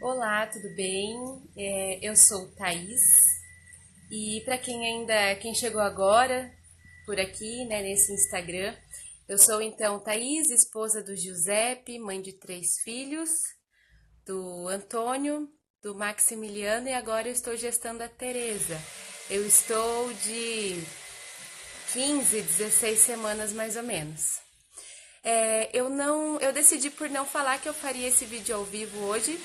Olá, tudo bem? Eu sou Thaís e para quem chegou agora por aqui, né, nesse Instagram, eu sou então Thaís, esposa do Giuseppe, mãe de 3 filhos, do Antônio, do Maximiliano e agora eu estou gestando a Teresa. Eu estou de 15, 16 semanas mais ou menos. Eu decidi por não falar que eu faria esse vídeo ao vivo hoje,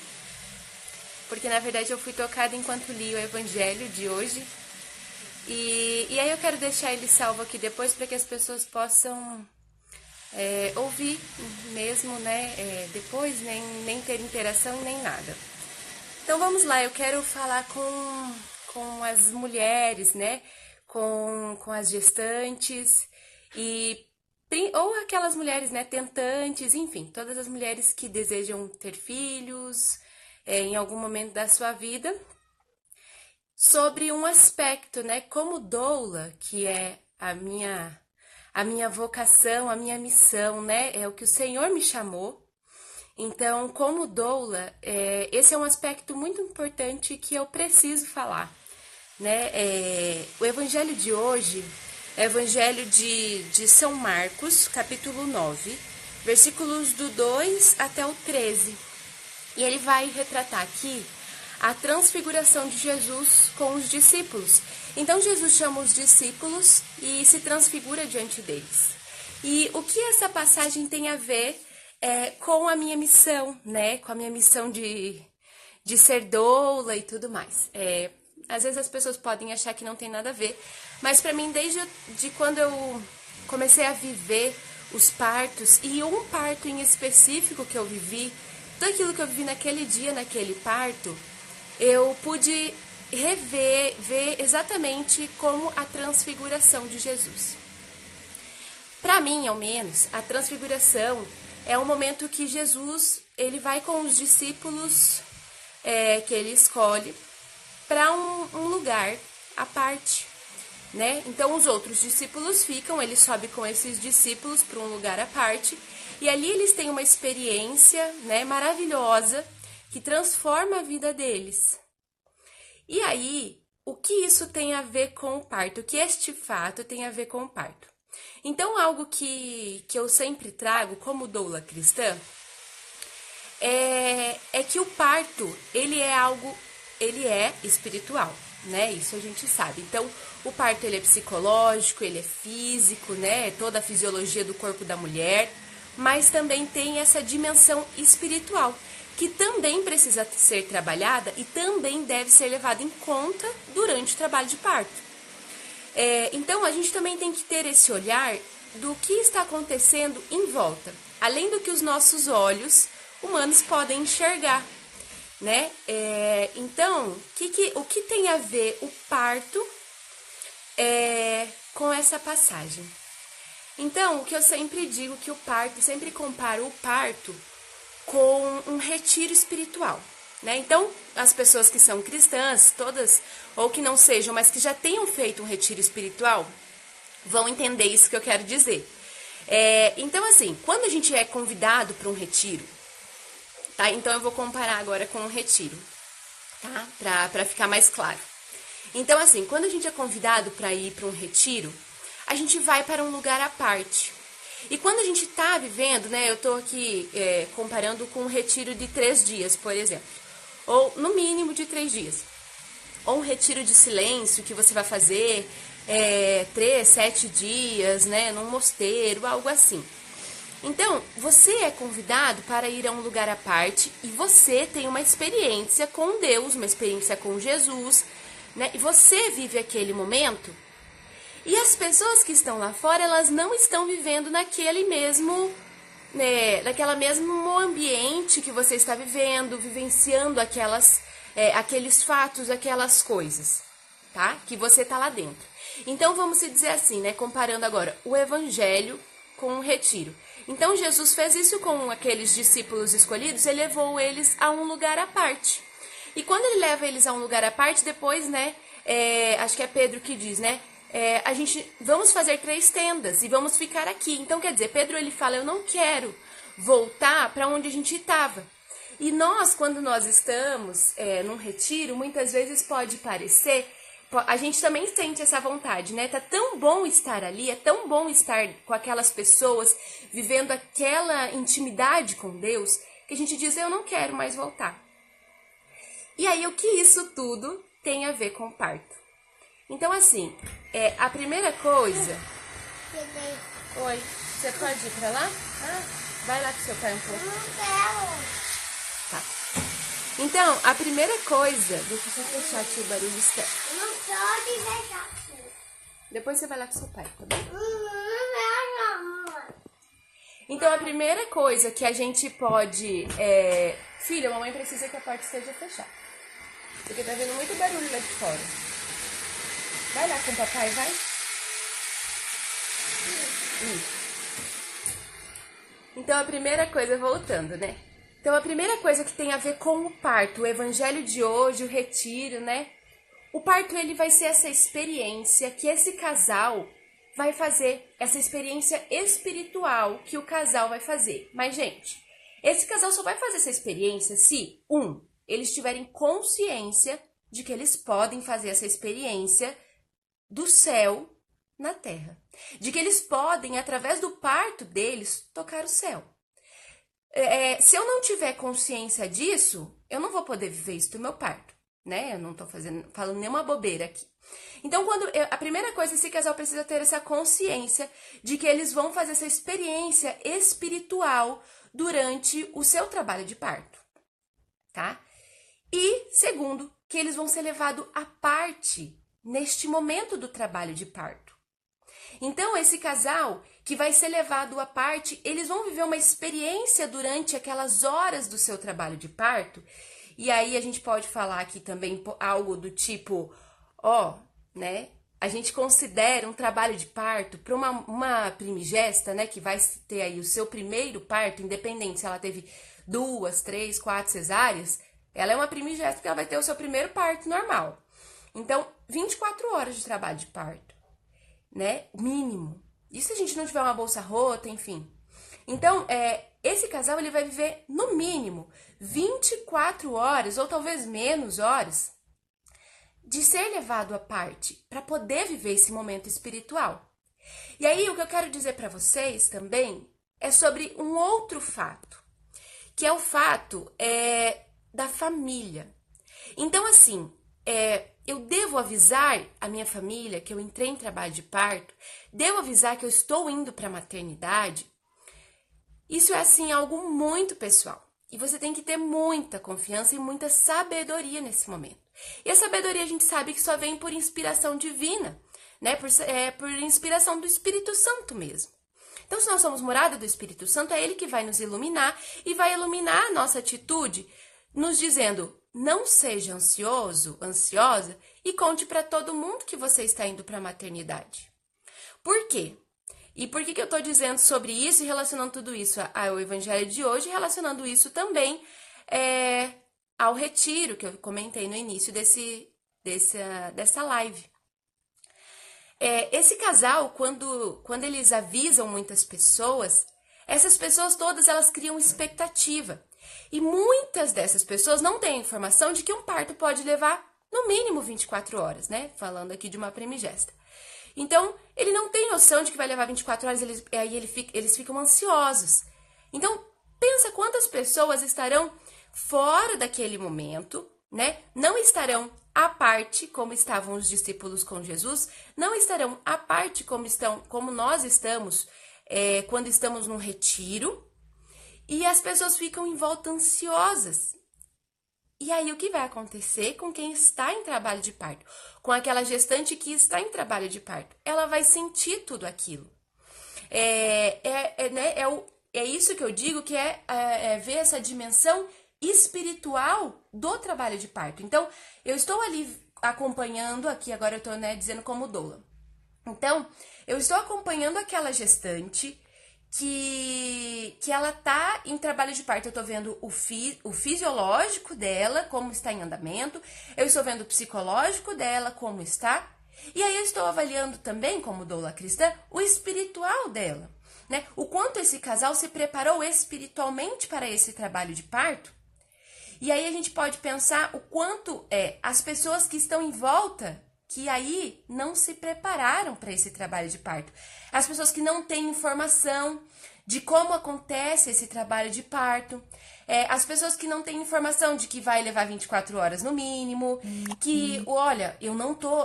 porque na verdade eu fui tocada enquanto li o evangelho de hoje. E aí eu quero deixar ele salvo aqui depois para que as pessoas possam ouvir mesmo, né? Depois, nem ter interação nem nada. Então vamos lá, eu quero falar com as mulheres, né? Com as gestantes ou aquelas mulheres, né, tentantes, enfim, todas as mulheres que desejam ter filhos em algum momento da sua vida, sobre um aspecto, né, como doula, que é a minha vocação, a minha missão, né, é o que o Senhor me chamou. Então, como doula, esse é um aspecto muito importante que eu preciso falar, né? O evangelho de hoje é o evangelho de São Marcos, capítulo 9, versículos do 2 até o 13. E ele vai retratar aqui a transfiguração de Jesus com os discípulos. Então, Jesus chama os discípulos e se transfigura diante deles. E o que essa passagem tem a ver com a minha missão, né? Com a minha missão de ser doula e tudo mais. Às vezes as pessoas podem achar que não tem nada a ver, mas para mim, desde quando eu comecei a viver os partos, e um parto em específico que eu vivi, tudo aquilo que eu vivi naquele dia, naquele parto, eu pude ver exatamente como a transfiguração de Jesus. Para mim, ao menos, a transfiguração é um momento que Jesus ele vai com os discípulos que ele escolhe para um lugar à parte, né? Então os outros discípulos ficam, ele sobe com esses discípulos para um lugar à parte e ali eles têm uma experiência, né, maravilhosa que transforma a vida deles. E aí, o que isso tem a ver com o parto? O que este fato tem a ver com o parto? Então, algo que eu sempre trago como doula cristã é que o parto, ele é espiritual, né? Isso a gente sabe. Então, o parto, ele é psicológico, ele é físico, né? Toda a fisiologia do corpo da mulher, mas também tem essa dimensão espiritual, que também precisa ser trabalhada e também deve ser levada em conta durante o trabalho de parto. Então, a gente também tem que ter esse olhar do que está acontecendo em volta, além do que os nossos olhos humanos podem enxergar, né? Então, o que tem a ver o parto com essa passagem? Então, o que eu sempre digo que sempre comparo o parto com um retiro espiritual, né? Então, as pessoas que são cristãs, todas, ou que não sejam, mas que já tenham feito um retiro espiritual, vão entender isso que eu quero dizer. Então, assim, quando a gente é convidado para um retiro, tá? Então, eu vou comparar agora com um retiro, tá? Para ficar mais claro. Então, assim, quando a gente é convidado para ir para um retiro, a gente vai para um lugar à parte. E quando a gente está vivendo, né, eu estou aqui comparando com um retiro de 3 dias, por exemplo, ou no mínimo de 3 dias, ou um retiro de silêncio que você vai fazer 3, 7 dias, né, num mosteiro, algo assim. Então, você é convidado para ir a um lugar à parte e você tem uma experiência com Deus, uma experiência com Jesus, né, e você vive aquele momento. E as pessoas que estão lá fora, elas não estão vivendo naquele mesmo, né, naquela mesmo ambiente que você está vivendo, vivenciando aqueles fatos, aquelas coisas, tá? Que você tá lá dentro. Então, vamos se dizer assim, né, comparando agora o evangelho com o retiro. Então, Jesus fez isso com aqueles discípulos escolhidos, ele levou eles a um lugar à parte. E quando ele leva eles a um lugar à parte, depois, né, acho que é Pedro que diz, né, vamos fazer 3 tendas e vamos ficar aqui. Então, quer dizer, Pedro ele fala, eu não quero voltar para onde a gente estava. E nós, quando nós estamos num retiro, muitas vezes pode parecer, a gente também sente essa vontade, né? Tá tão bom estar ali, é tão bom estar com aquelas pessoas, vivendo aquela intimidade com Deus, que a gente diz, eu não quero mais voltar. E aí, o que isso tudo tem a ver com o parto? Então, assim, a primeira coisa... Oi, você pode ir pra lá? Vai lá com seu pai um pouco. Eu não quero. Tá. Então, a primeira coisa... Deixa eu só fechar aqui o barulho externo. Não pode deixar assim. Depois você vai lá com seu pai, tá bom? Não. Então, a primeira coisa que a gente pode... Filha, a mamãe precisa que a porta esteja fechada. Porque tá vendo muito barulho lá de fora. Vai lá com o papai, vai. Então, a primeira coisa, voltando, né? Então, a primeira coisa que tem a ver com o parto, o evangelho de hoje, o retiro, né? O parto, ele vai ser essa experiência que esse casal vai fazer, essa experiência espiritual que o casal vai fazer. Mas, gente, esse casal só vai fazer essa experiência se, eles tiverem consciência de que eles podem fazer essa experiência do céu na terra. De que eles podem, através do parto deles, tocar o céu. Se eu não tiver consciência disso, eu não vou poder viver isso do meu parto, né? Eu não tô falando nenhuma bobeira aqui. Então, a primeira coisa, esse casal precisa ter essa consciência de que eles vão fazer essa experiência espiritual durante o seu trabalho de parto, tá? E, segundo, que eles vão ser levados à parte neste momento do trabalho de parto. Então, esse casal que vai ser levado à parte, eles vão viver uma experiência durante aquelas horas do seu trabalho de parto. E aí a gente pode falar aqui também algo do tipo, né? A gente considera um trabalho de parto para uma primigesta, né? Que vai ter aí o seu primeiro parto, independente se ela teve 2, 3, 4 cesáreas, ela é uma primigesta porque ela vai ter o seu primeiro parto normal. Então, 24 horas de trabalho de parto, né? Mínimo. E se a gente não tiver uma bolsa rota, enfim. Então, esse casal ele vai viver, no mínimo, 24 horas, ou talvez menos horas, de ser levado à parte, para poder viver esse momento espiritual. E aí, o que eu quero dizer para vocês também é sobre um outro fato, que é o fato da família. Então, assim, eu devo avisar a minha família que eu entrei em trabalho de parto, devo avisar que eu estou indo para a maternidade. Isso é, assim, algo muito pessoal. E você tem que ter muita confiança e muita sabedoria nesse momento. E a sabedoria a gente sabe que só vem por inspiração divina, né? Por inspiração do Espírito Santo mesmo. Então, se nós somos morada do Espírito Santo, é Ele que vai nos iluminar e vai iluminar a nossa atitude, nos dizendo, não seja ansioso, ansiosa, e conte para todo mundo que você está indo para a maternidade. Por quê? E por que eu estou dizendo sobre isso e relacionando tudo isso ao evangelho de hoje, e relacionando isso também ao retiro que eu comentei no início dessa live. Esse casal, quando eles avisam muitas pessoas, essas pessoas todas elas criam expectativa. E muitas dessas pessoas não têm informação de que um parto pode levar no mínimo 24 horas, né? Falando aqui de uma primigesta. Então, ele não tem noção de que vai levar 24 horas, eles ficam ansiosos. Então, pensa quantas pessoas estarão fora daquele momento, né? Não estarão à parte, como estavam os discípulos com Jesus, não estarão à parte como nós estamos quando estamos num retiro, e as pessoas ficam em volta ansiosas. E aí, o que vai acontecer com quem está em trabalho de parto? Com aquela gestante que está em trabalho de parto? Ela vai sentir tudo aquilo. É isso que eu digo que ver essa dimensão espiritual do trabalho de parto. Então, eu estou ali acompanhando, aqui agora eu estou dizendo como doula. Então, eu estou acompanhando aquela gestante que ela tá em trabalho de parto. Eu tô vendo o fisiológico dela, como está em andamento, eu estou vendo o psicológico dela, como está, e aí eu estou avaliando também, como doula cristã, o espiritual dela, né? O quanto esse casal se preparou espiritualmente para esse trabalho de parto. E aí a gente pode pensar o quanto as pessoas que estão em volta, que aí não se prepararam para esse trabalho de parto. As pessoas que não têm informação de como acontece esse trabalho de parto. As pessoas que não têm informação de que vai levar 24 horas no mínimo, que, olha,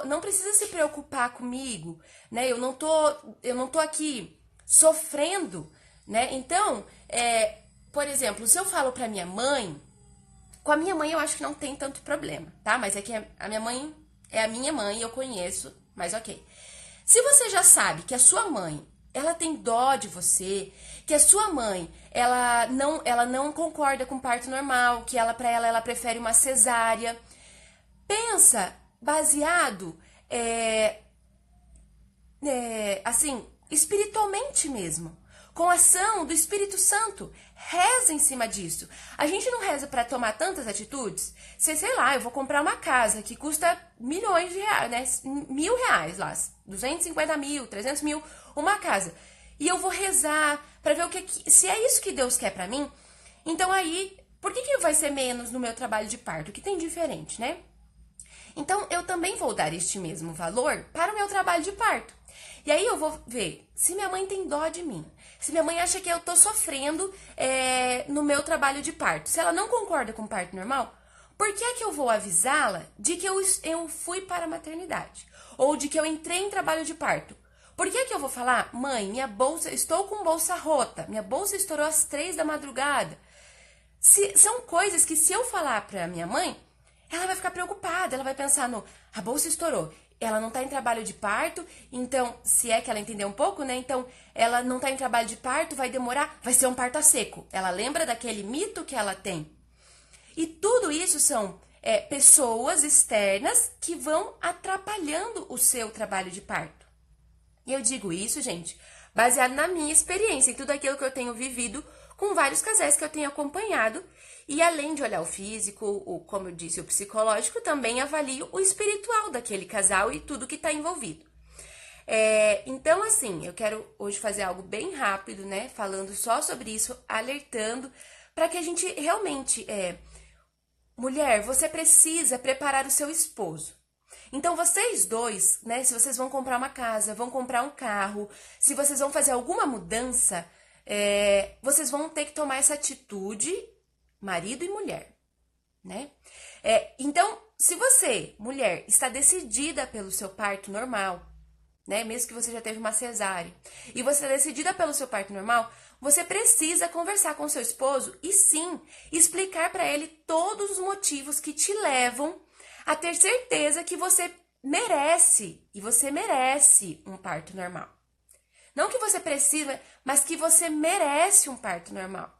não precisa se preocupar comigo, né? Eu não tô aqui sofrendo, né? Então, por exemplo, se eu falo pra minha mãe, com a minha mãe eu acho que não tem tanto problema, tá? Mas é que a minha mãe é a minha mãe, eu conheço, mas ok. Se você já sabe que a sua mãe, ela tem dó de você, que a sua mãe, ela não concorda com parto normal, que pra ela prefere uma cesárea, pensa baseado, assim, espiritualmente mesmo, com a ação do Espírito Santo. Reza em cima disso. A gente não reza para tomar tantas atitudes. Sei lá, eu vou comprar uma casa que custa milhões de reais, né? R$1.000 lá, 250 mil, 300 mil, uma casa. E eu vou rezar para ver se é isso que Deus quer para mim. Então aí, por que vai ser menos no meu trabalho de parto? O que tem diferente, né? Então eu também vou dar este mesmo valor para o meu trabalho de parto. E aí eu vou ver se minha mãe tem dó de mim, se minha mãe acha que eu tô sofrendo no meu trabalho de parto, se ela não concorda com o parto normal, por que é que eu vou avisá-la de que eu fui para a maternidade? Ou de que eu entrei em trabalho de parto? Por que é que eu vou falar, mãe, estou com bolsa rota, minha bolsa estourou às 3 da madrugada? São coisas que se eu falar para minha mãe, ela vai ficar preocupada, ela vai pensar a bolsa estourou. Ela não tá em trabalho de parto, então, se é que ela entendeu um pouco, né? Então, ela não tá em trabalho de parto, vai demorar, vai ser um parto a seco. Ela lembra daquele mito que ela tem. E tudo isso são pessoas externas que vão atrapalhando o seu trabalho de parto. E eu digo isso, gente, baseado na minha experiência, em tudo aquilo que eu tenho vivido com vários casais que eu tenho acompanhado. E além de olhar o físico, como eu disse, o psicológico, também avalio o espiritual daquele casal e tudo que está envolvido. Então, assim, eu quero hoje fazer algo bem rápido, né? Falando só sobre isso, alertando, para que a gente realmente... mulher, você precisa preparar o seu esposo. Então, vocês dois, né? Se vocês vão comprar uma casa, vão comprar um carro, se vocês vão fazer alguma mudança, vocês vão ter que tomar essa atitude... marido e mulher, né? Então, se você, mulher, está decidida pelo seu parto normal, né? Mesmo que você já teve uma cesárea, e você está decidida pelo seu parto normal, você precisa conversar com seu esposo e sim, explicar para ele todos os motivos que te levam a ter certeza que você merece, e você merece um parto normal. Não que você precisa, mas que você merece um parto normal.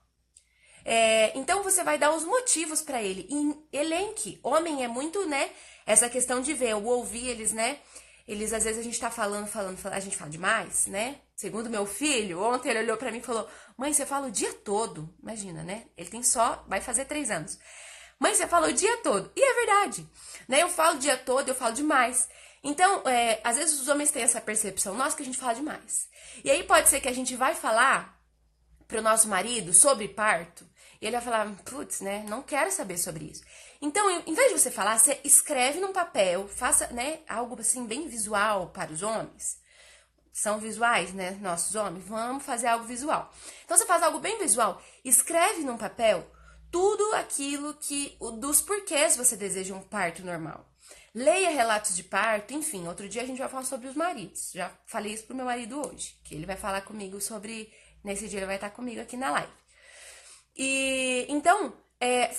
Então você vai dar os motivos para ele. E elenque. Homem é muito, né? Essa questão de ver, eu ouvi eles, né? Eles, às vezes, a gente tá falando, a gente fala demais, né? Segundo meu filho, ontem ele olhou para mim e falou: mãe, você fala o dia todo. Imagina, né? Ele vai fazer 3 anos. Mãe, você fala o dia todo. E é verdade, né? Eu falo o dia todo, eu falo demais. Então, às vezes os homens têm essa percepção, nossa, que a gente fala demais. E aí pode ser que a gente vai falar pro nosso marido sobre parto, e ele vai falar, putz, né, não quero saber sobre isso. Então, em vez de você falar, você escreve num papel, faça, né, algo assim bem visual para os homens. São visuais, né, nossos homens, vamos fazer algo visual. Então, você faz algo bem visual, escreve num papel tudo aquilo dos porquês você deseja um parto normal. Leia relatos de parto, enfim, outro dia a gente vai falar sobre os maridos. Já falei isso pro meu marido hoje, que ele vai falar comigo sobre, nesse dia ele vai estar comigo aqui na live. E então,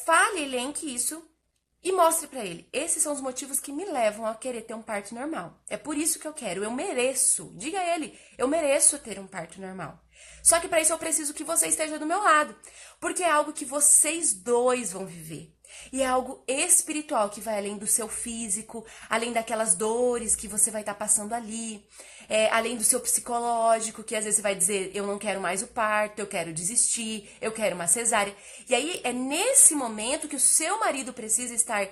fale, elenque isso e mostre pra ele. Esses são os motivos que me levam a querer ter um parto normal. É por isso que eu quero, eu mereço. Diga a ele, eu mereço ter um parto normal. Só que para isso eu preciso que você esteja do meu lado, porque é algo que vocês dois vão viver. E é algo espiritual que vai além do seu físico, além daquelas dores que você vai estar passando ali, além do seu psicológico, que às vezes você vai dizer, eu não quero mais o parto, eu quero desistir, eu quero uma cesárea. E aí é nesse momento que o seu marido precisa estar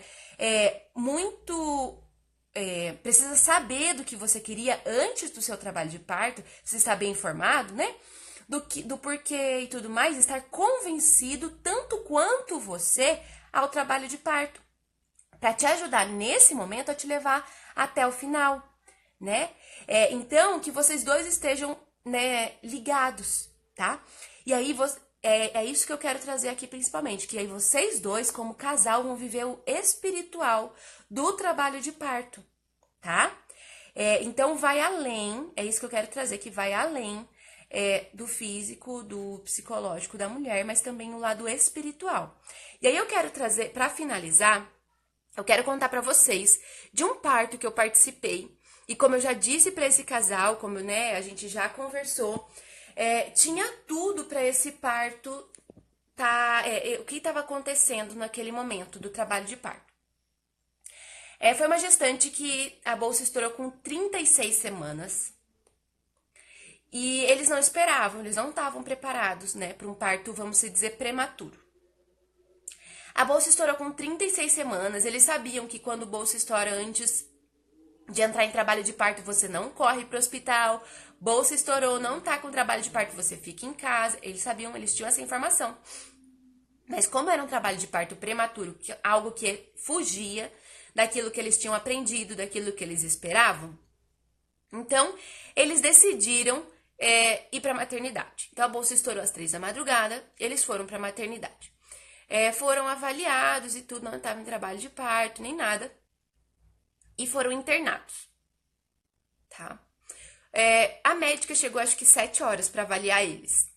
precisa saber do que você queria antes do seu trabalho de parto, você está bem informado, né? do porquê e tudo mais, estar convencido tanto quanto você ao trabalho de parto, para te ajudar nesse momento a te levar até o final, né? Então, que vocês dois estejam, né, ligados, tá? E aí, é isso que eu quero trazer aqui principalmente, que aí vocês dois, como casal, vão viver o espiritual do trabalho de parto, tá? Então, vai além, é isso que eu quero trazer, que vai além do físico, do psicológico da mulher, mas também o lado espiritual. E aí eu quero trazer, para finalizar, eu quero contar para vocês de um parto que eu participei. E como eu já disse para esse casal, como, né, a gente já conversou, tinha tudo para esse parto o que estava acontecendo naquele momento do trabalho de parto. Foi uma gestante que a bolsa estourou com 36 semanas. E eles não esperavam, eles não estavam preparados, né, para um parto, vamos dizer, prematuro. A bolsa estourou com 36 semanas, eles sabiam que quando a bolsa estoura antes de entrar em trabalho de parto, você não corre para o hospital, bolsa estourou, não tá com trabalho de parto, você fica em casa. Eles sabiam, eles tinham essa informação. Mas como era um trabalho de parto prematuro, algo que fugia daquilo que eles tinham aprendido, daquilo que eles esperavam, então eles decidiram ir para a maternidade. Então a bolsa estourou às 3 da madrugada, eles foram para a maternidade. Foram avaliados e tudo, não estavam em trabalho de parto, nem nada. E foram internados, tá? A médica chegou, acho que 7 horas para avaliar eles.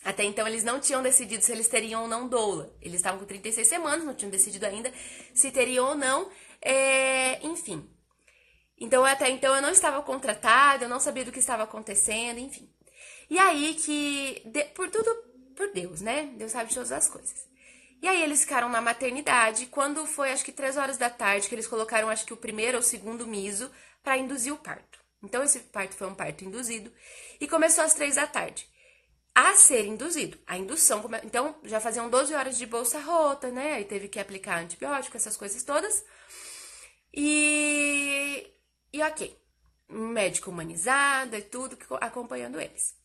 Até então, eles não tinham decidido se eles teriam ou não doula. Eles estavam com 36 semanas, não tinham decidido ainda se teriam ou não. Enfim. Então, até então, eu não estava contratada, eu não sabia do que estava acontecendo, enfim. E aí que, por Deus, né? Deus sabe de todas as coisas. E aí eles ficaram na maternidade, quando foi, acho que 3 horas da tarde, que eles colocaram, acho que o primeiro ou segundo miso para induzir o parto. Então, esse parto foi um parto induzido e começou às 3 da tarde a ser induzido. A indução, então, já faziam 12 horas de bolsa rota, né? Aí teve que aplicar antibiótico, essas coisas todas. E ok, um médico humanizado e tudo, acompanhando eles.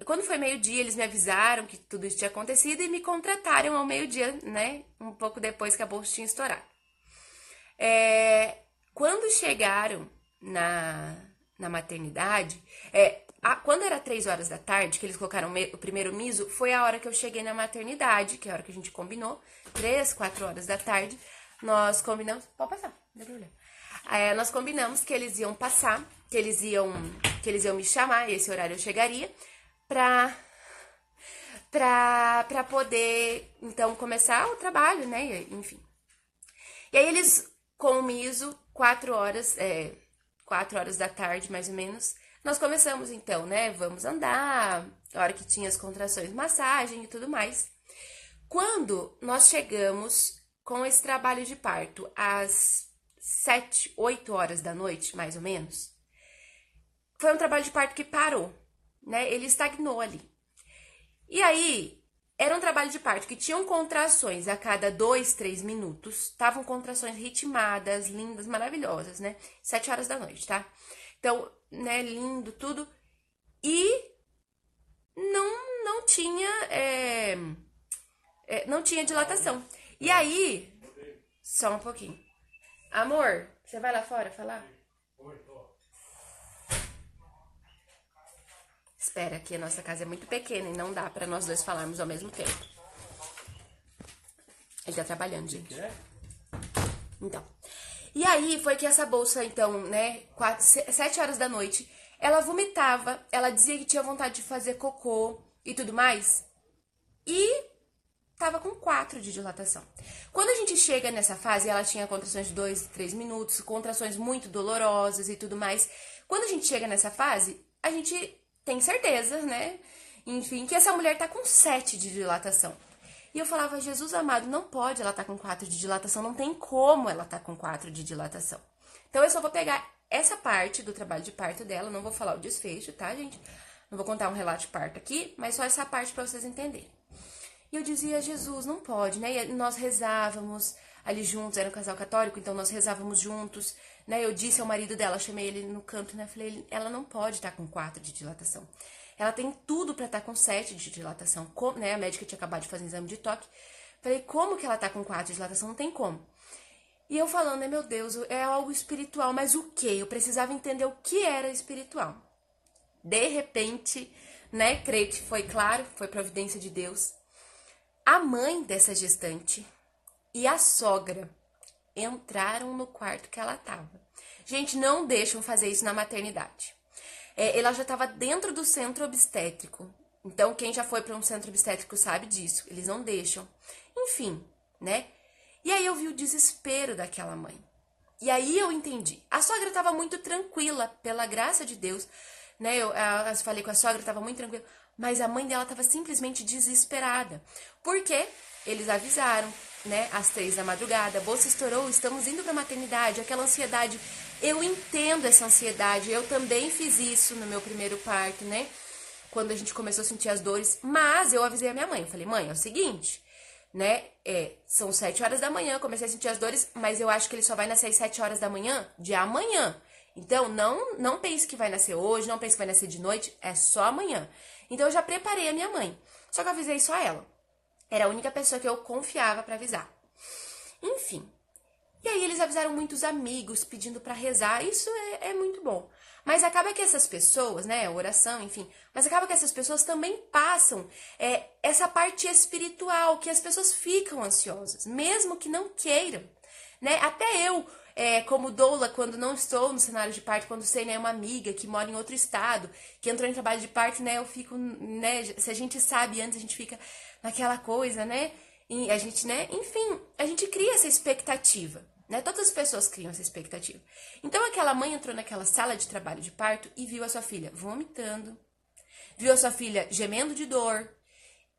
Quando foi meio-dia, eles me avisaram que tudo isso tinha acontecido e me contrataram ao meio-dia, né? Um pouco depois que a bolsa tinha estourado. Quando chegaram na maternidade, quando era 3 horas da tarde, que eles colocaram o primeiro miso, foi a hora que eu cheguei na maternidade, que é a hora que a gente combinou, 3, 4 horas da tarde, nós combinamos, pode passar, não tem problema. Nós combinamos que eles iam passar, que eles iam me chamar, e esse horário eu chegaria, pra poder, então, começar o trabalho, né, enfim. E aí eles, com o miso, 4 horas da tarde, mais ou menos, nós começamos, então, né, vamos andar, a hora que tinha as contrações, massagem e tudo mais. Quando nós chegamos com esse trabalho de parto, às 7, 8 horas da noite, mais ou menos, foi um trabalho de parto que parou, né, ele estagnou ali. E aí, era um trabalho de parto que tinham contrações a cada 2, 3 minutos. Estavam contrações ritmadas, lindas, maravilhosas, né? 7 horas da noite, tá? Então, né, lindo, tudo. E não tinha não tinha dilatação. E aí, só um pouquinho. Amor, você vai lá fora falar? Espera, que a nossa casa é muito pequena e não dá pra nós dois falarmos ao mesmo tempo. Ele tá trabalhando, gente. Então. E aí foi que essa bolsa, então, né, 7 horas da noite, ela vomitava, ela dizia que tinha vontade de fazer cocô e tudo mais. E tava com 4 de dilatação. Quando a gente chega nessa fase, ela tinha contrações de 2, 3 minutos, contrações muito dolorosas e tudo mais. Quando a gente chega nessa fase, a gente tem certeza, né? Enfim, que essa mulher tá com 7 de dilatação. E eu falava, Jesus amado, não pode ela tá com 4 de dilatação, não tem como ela tá com 4 de dilatação. Então eu só vou pegar essa parte do trabalho de parto dela, não vou falar o desfecho, tá, gente? Não vou contar um relato de parto aqui, mas só essa parte pra vocês entenderem. E eu dizia, Jesus, não pode, né? E nós rezávamos ali juntos, era um casal católico, então nós rezávamos juntos, né? Eu disse ao marido dela, chamei ele no canto, né? Falei, ela não pode estar com 4 de dilatação. Ela tem tudo pra estar com 7 de dilatação, né? A médica tinha acabado de fazer um exame de toque. Falei, como que ela tá com 4 de dilatação? Não tem como. E eu falando, né, meu Deus, é algo espiritual, mas o quê? Eu precisava entender o que era espiritual. De repente, né, creio que foi claro, foi providência de Deus. A mãe dessa gestante e a sogra entraram no quarto que ela tava. Gente, não deixam fazer isso na maternidade. Ela já estava dentro do centro obstétrico. Então, quem já foi para um centro obstétrico sabe disso. Eles não deixam. Enfim, né? E aí eu vi o desespero daquela mãe. E aí eu entendi. A sogra estava muito tranquila, pela graça de Deus, né? Eu falei com a sogra, estava muito tranquila. Mas a mãe dela estava simplesmente desesperada. Porque eles avisaram, né? Às 3 da madrugada, a bolsa estourou, estamos indo para maternidade. Aquela ansiedade, eu entendo essa ansiedade. Eu também fiz isso no meu primeiro parto, né? Quando a gente começou a sentir as dores. Mas eu avisei a minha mãe. Eu falei, mãe, é o seguinte, né? São 7 horas da manhã, comecei a sentir as dores, mas eu acho que ele só vai nascer às 7 horas da manhã de amanhã. Então, não pense que vai nascer hoje, não pense que vai nascer de noite, é só amanhã. Então, eu já preparei a minha mãe. Só que eu avisei só ela. Era a única pessoa que eu confiava pra avisar. Enfim. E aí, eles avisaram muitos amigos pedindo pra rezar. Isso é muito bom. Mas acaba que essas pessoas, né, oração, enfim, mas acaba que essas pessoas também passam essa parte espiritual, que as pessoas ficam ansiosas, mesmo que não queiram, né? Até eu, como doula, quando não estou no cenário de parto, quando sei, né, uma amiga que mora em outro estado, que entrou em trabalho de parto, né, eu fico, né, se a gente sabe antes, a gente fica naquela coisa, né, e a gente, né, enfim, a gente cria essa expectativa. Né? Todas as pessoas criam essa expectativa. Então, aquela mãe entrou naquela sala de trabalho de parto e viu a sua filha vomitando, viu a sua filha gemendo de dor,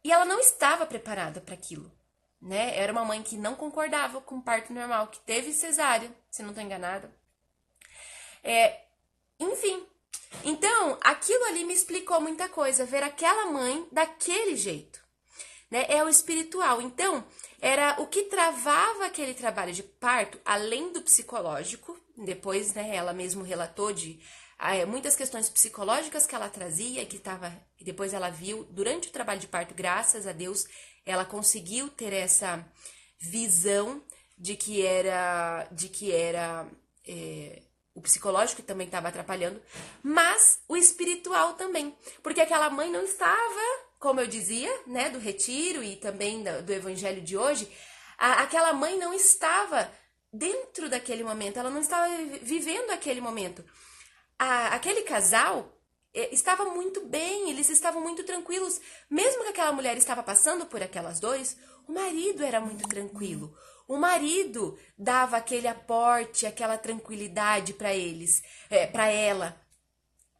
e ela não estava preparada para aquilo. Né? Era uma mãe que não concordava com o parto normal, que teve cesárea, se não estou enganada. Enfim. Então, aquilo ali me explicou muita coisa, ver aquela mãe daquele jeito. Né? É o espiritual. Então, era o que travava aquele trabalho de parto, além do psicológico. Depois, né, ela mesmo relatou de muitas questões psicológicas que ela trazia, que depois ela viu durante o trabalho de parto, graças a Deus, ela conseguiu ter essa visão de que era o psicológico também estava atrapalhando, mas o espiritual também, porque aquela mãe não estava, como eu dizia, né, do retiro e também do evangelho de hoje, aquela mãe não estava dentro daquele momento, ela não estava vivendo aquele momento. Aquele casal estava muito bem, eles estavam muito tranquilos, mesmo que aquela mulher estava passando por aquelas dores, o marido era muito tranquilo. O marido dava aquele aporte, aquela tranquilidade para eles, para ela,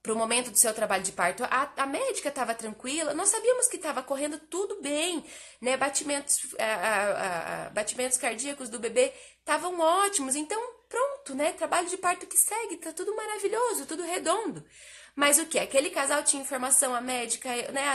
para o momento do seu trabalho de parto. A médica estava tranquila, nós sabíamos que estava correndo tudo bem, né? Batimentos cardíacos do bebê estavam ótimos, então pronto, né? Trabalho de parto que segue, tá tudo maravilhoso, tudo redondo. Mas o que? Aquele casal tinha informação, a médica, né?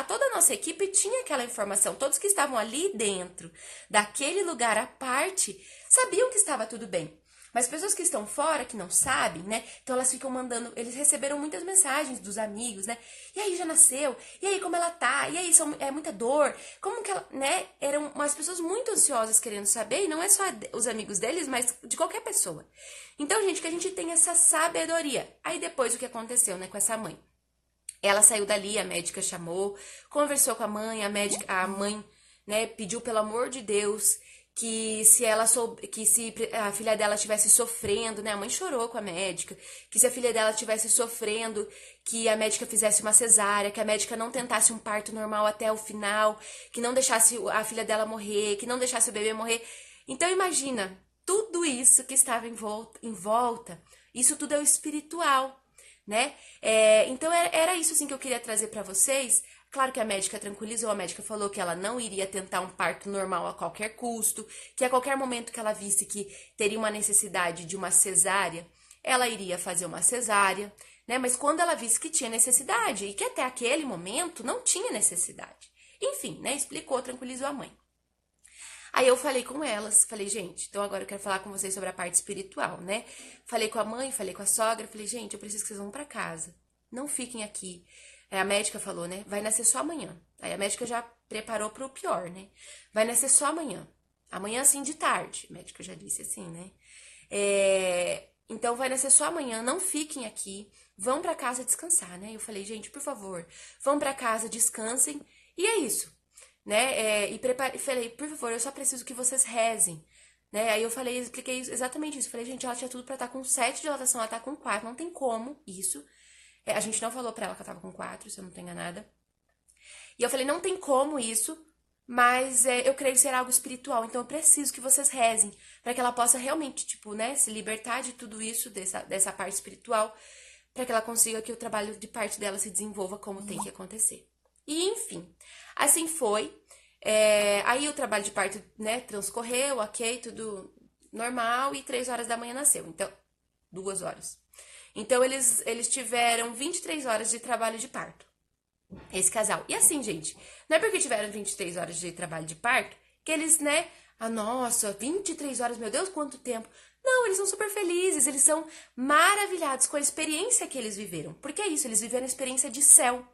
Toda a nossa equipe tinha aquela informação. Todos que estavam ali dentro daquele lugar à parte sabiam que estava tudo bem. Mas pessoas que estão fora, que não sabem, né? Então elas ficam mandando, eles receberam muitas mensagens dos amigos, né? E aí, já nasceu? E aí, como ela tá? E aí, é muita dor? Como que ela, né? Eram umas pessoas muito ansiosas querendo saber, e não é só os amigos deles, mas de qualquer pessoa. Então, gente, que a gente tem essa sabedoria. Aí depois o que aconteceu, né, com essa mãe? Ela saiu dali, a médica chamou, conversou com a mãe, a mãe, né, pediu pelo amor de Deus que se a filha dela estivesse sofrendo, né, a mãe chorou com a médica, que se a filha dela estivesse sofrendo, que a médica fizesse uma cesárea, que a médica não tentasse um parto normal até o final, que não deixasse a filha dela morrer, que não deixasse o bebê morrer. Então imagina, tudo isso que estava em volta, isso tudo é o espiritual, né? Então era isso assim que eu queria trazer para vocês. Claro que a médica tranquilizou, a médica falou que ela não iria tentar um parto normal a qualquer custo, que a qualquer momento que ela visse que teria uma necessidade de uma cesárea, ela iria fazer uma cesárea, né? Mas quando ela visse que tinha necessidade e que até aquele momento não tinha necessidade. Enfim, né, explicou, tranquilizou a mãe. Aí eu falei com elas, falei, gente, então agora eu quero falar com vocês sobre a parte espiritual, né? Falei com a mãe, falei com a sogra, falei, gente, eu preciso que vocês vão pra casa. Não fiquem aqui. Aí a médica falou, né? Vai nascer só amanhã. Aí a médica já preparou pro pior, né? Vai nascer só amanhã. Amanhã, assim, de tarde. A médica já disse assim, né? Então vai nascer só amanhã, não fiquem aqui. Vão pra casa descansar, né? Eu falei, gente, por favor, vão pra casa, descansem. E é isso. Né? Falei, por favor, eu só preciso que vocês rezem, né? Aí eu falei, expliquei exatamente isso. Falei, gente, ela tinha tudo pra estar com 7 de dilatação, ela tá com 4, não tem como isso. A gente não falou pra ela que ela tava com 4, se eu não tô enganada. E eu falei, não tem como isso, mas eu creio ser algo espiritual, então eu preciso que vocês rezem pra que ela possa realmente, tipo, né, se libertar de tudo isso, dessa parte espiritual, pra que ela consiga que o trabalho de parte dela se desenvolva como tem que acontecer. E, enfim, assim foi. Aí o trabalho de parto, né, transcorreu, ok, tudo normal, e 3 horas da manhã nasceu. Então, 2 horas. Então, eles tiveram 23 horas de trabalho de parto. Esse casal. E assim, gente, não é porque tiveram 23 horas de trabalho de parto que eles, né, nossa, 23 horas, meu Deus, quanto tempo. Não, eles são super felizes, eles são maravilhados com a experiência que eles viveram. Porque é isso, eles viveram a experiência de céu.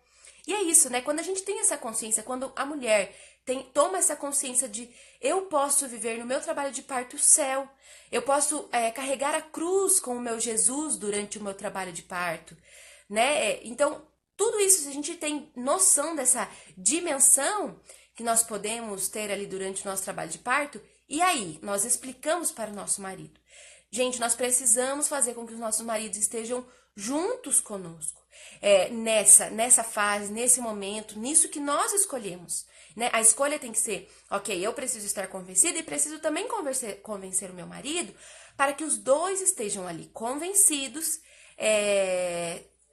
E é isso, né? Quando a gente tem essa consciência, quando a mulher toma essa consciência de eu posso viver no meu trabalho de parto o céu, eu posso carregar a cruz com o meu Jesus durante o meu trabalho de parto, né? Então, tudo isso, se a gente tem noção dessa dimensão que nós podemos ter ali durante o nosso trabalho de parto, e aí, nós explicamos para o nosso marido. Gente, nós precisamos fazer com que os nossos maridos estejam juntos conosco. Nessa fase, nesse momento, nisso que nós escolhemos, né? A escolha tem que ser, ok, eu preciso estar convencida e preciso também convencer o meu marido para que os dois estejam ali convencidos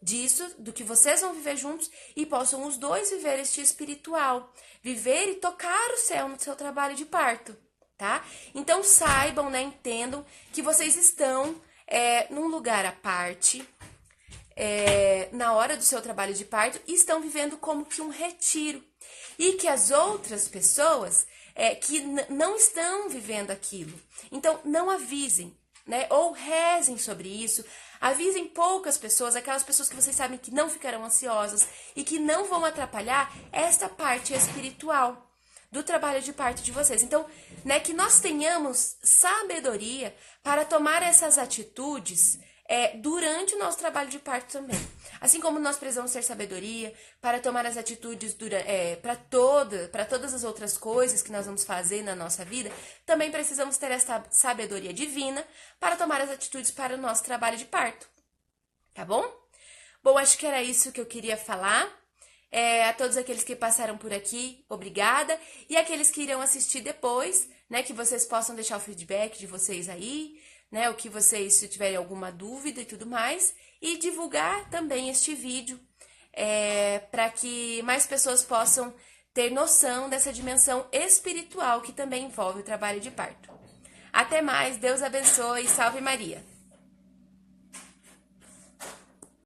disso, do que vocês vão viver juntos e possam os dois viver este espiritual, viver e tocar o céu no seu trabalho de parto, tá? Então saibam, né, entendam que vocês estão num lugar à parte, na hora do seu trabalho de parto, e estão vivendo como que um retiro. E que as outras pessoas que não estão vivendo aquilo, então não avisem, né? Ou rezem sobre isso, avisem poucas pessoas, aquelas pessoas que vocês sabem que não ficarão ansiosas e que não vão atrapalhar esta parte espiritual do trabalho de parto de vocês. Então, né, que nós tenhamos sabedoria para tomar essas atitudes durante o nosso trabalho de parto também. Assim como nós precisamos ter sabedoria para tomar as atitudes para todas as outras coisas que nós vamos fazer na nossa vida, também precisamos ter essa sabedoria divina para tomar as atitudes para o nosso trabalho de parto. Tá bom? Bom, acho que era isso que eu queria falar. A todos aqueles que passaram por aqui, obrigada. E aqueles que irão assistir depois, né, que vocês possam deixar o feedback de vocês aí, né, o que vocês, se tiverem alguma dúvida e tudo mais, e divulgar também este vídeo para que mais pessoas possam ter noção dessa dimensão espiritual que também envolve o trabalho de parto. Até mais, Deus abençoe, salve Maria!